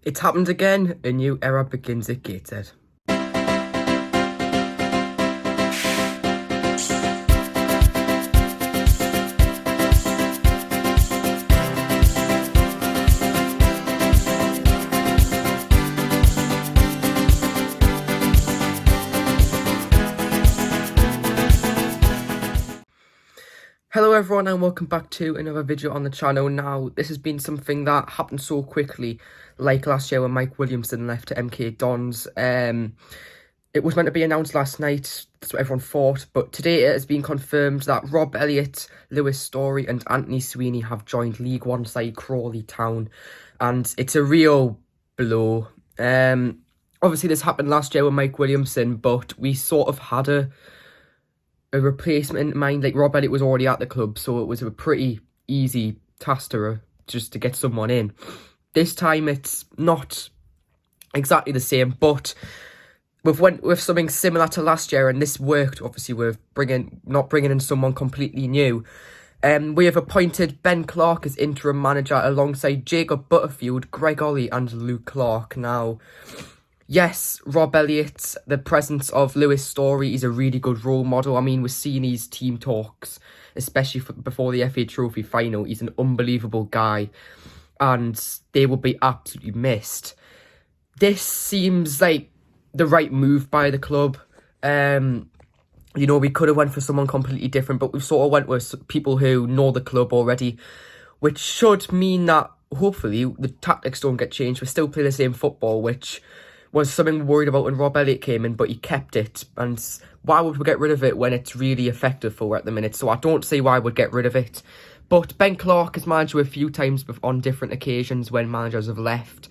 It's happened again, a new era begins at Gateshead. Hello everyone and welcome back to another video on the channel. Now, this has been something that happened so quickly, like last year when Mike Williamson left to MK Dons. It was meant to be announced last night, that's what everyone thought, but today it has been confirmed that Rob Elliot, Lewis Storey and Antony Sweeney have joined League One side Crawley Town, and it's a real blow. Obviously this happened last year with Mike Williamson, but we sort of had a replacement in mind. Like, Rob Elliot was already at the club, so it was a pretty easy task just to get someone in. This time it's not exactly the same, but we've went with something similar to last year, and this worked. Obviously, we're not bringing in someone completely new. We have appointed Ben Clark as interim manager alongside Jacob Butterfield, Greg Ollie and Luke Clark. Now, yes, Rob Elliot, the presence of Lewis Storey is a really good role model. I mean, we're seeing his team talks, especially before the FA Trophy final. He's an unbelievable guy, and they will be absolutely missed. This seems like the right move by the club. You know, we could have went for someone completely different, but we've sort of went with people who know the club already, which should mean that hopefully the tactics don't get changed. We still play the same football, which was something we worried about when Rob Elliot came in, but he kept it. And why would we get rid of it when it's really effective for at the minute? So I don't see why we'd get rid of it. But Ben Clark has managed a few times on different occasions when managers have left.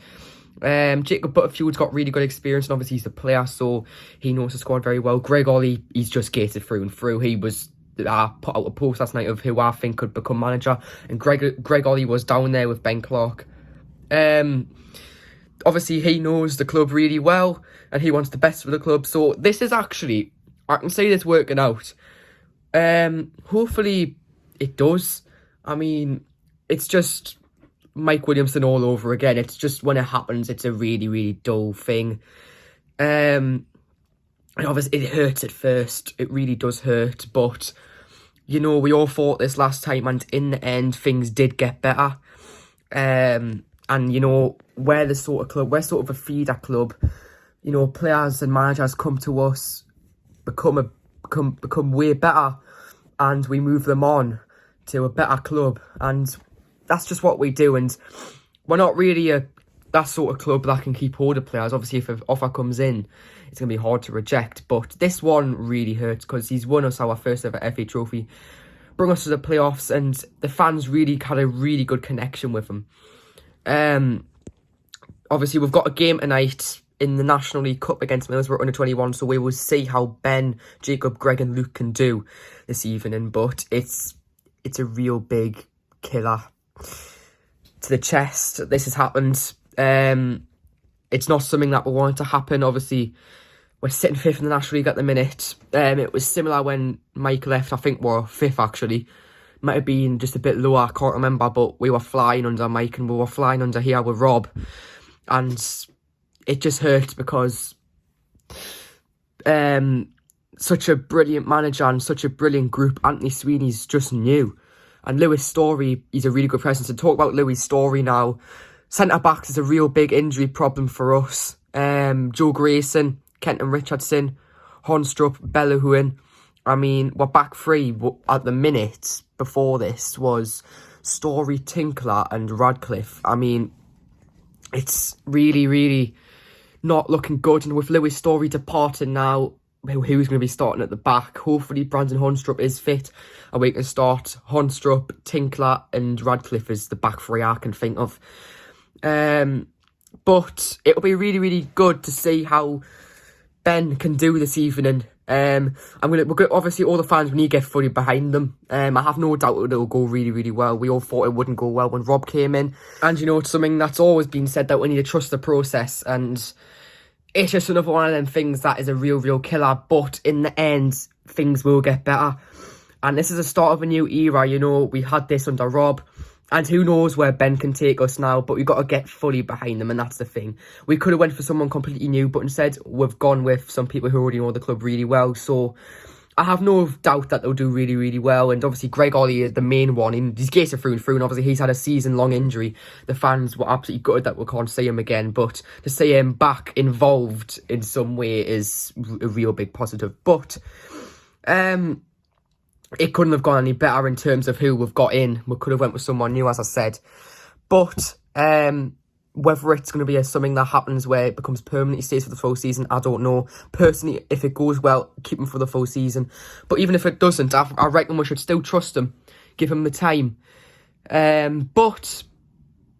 Jacob Butterfield's got really good experience, and obviously he's the player, so he knows the squad very well. Greg Ollie, he's just gated through and through. He was put out a post last night of who I think could become manager, and Greg Ollie was down there with Ben Clark. Obviously, he knows the club really well, and he wants the best for the club. So this is actually, I can see this working out. Hopefully it does. I mean, it's just Mike Williamson all over again. It's just when it happens, it's a really, really dull thing. And obviously it hurts at first. It really does hurt. But, you know, we all fought this last time, and in the end, things did get better. And, you know, we're sort of a feeder club. You know, players and managers come to us, become way better, and we move them on to a better club. And that's just what we do. And we're not really that sort of club that can keep hold of players. Obviously, if an offer comes in, it's going to be hard to reject. But this one really hurts because he's won us our first ever FA Trophy, brought us to the playoffs, and the fans really had a really good connection with him. Obviously, we've got a game tonight in the National League Cup against Middlesbrough under 21, so we will see how Ben, Jacob, Greg and Luke can do this evening. But it's a real big killer to the chest. This has happened. It's not something that we want to happen. Obviously, we're sitting 5th in the National League at the minute. It was similar when Mike left. I think we're 5th actually. Might have been just a bit lower, I can't remember, but we were flying under Mike and we were flying under here with Rob. And it just hurt because such a brilliant manager and such a brilliant group. Antony Sweeney's just new. And Lewis Storey, he's a really good presence. To talk about Lewis Storey now, centre-backs is a real big injury problem for us. Joe Grayson, Kenton Richardson, Hornstrup, Bellahuin. I mean, we're back three at the minute. Before this was Storey, Tinkler and Radcliffe. I mean, it's really, really not looking good. And with Lewis Storey departing now, who's going to be starting at the back? Hopefully Brandon Hornstrup is fit and we can start Hornstrup, Tinkler and Radcliffe as the back three I can think of. But it'll be really, really good to see how Ben can do this evening. Obviously all the fans, we need to get fully behind them. I have no doubt it'll go really, really well. We all thought it wouldn't go well when Rob came in. And, you know, it's something that's always been said, that we need to trust the process. And it's just another one of them things that is a real, real killer. But in the end, things will get better. And this is the start of a new era. You know, we had this under Rob. And who knows where Ben can take us now, but we've got to get fully behind them, and that's the thing. We could have went for someone completely new, but instead we've gone with some people who already know the club really well. So I have no doubt that they'll do really, really well. And obviously Greg Ollie is the main one. He's gated through and through, and obviously he's had a season-long injury. The fans were absolutely gutted that we can't see him again, but to see him back involved in some way is a real big positive. But it couldn't have gone any better in terms of who we've got in. We could have went with someone new, as I said. But whether it's going to be something that happens where it becomes permanent, he stays for the full season, I don't know. Personally, if it goes well, keep him for the full season. But even if it doesn't, I reckon we should still trust him, give him the time. But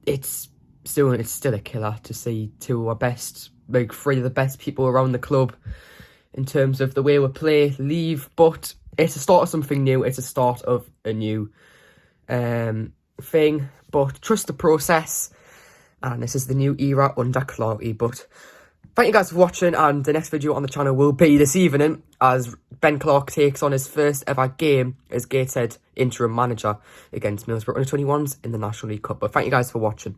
it's still a killer to see two of our best, like three of the best people around the club in terms of the way we play leave. But it's a start of something new. It's a start of a new thing. But trust the process. And this is the new era under Crawley. But thank you guys for watching. And the next video on the channel will be this evening, as Ben Clark takes on his first ever game as Gateshead interim manager against Middlesbrough under 21s in the National League Cup. But thank you guys for watching.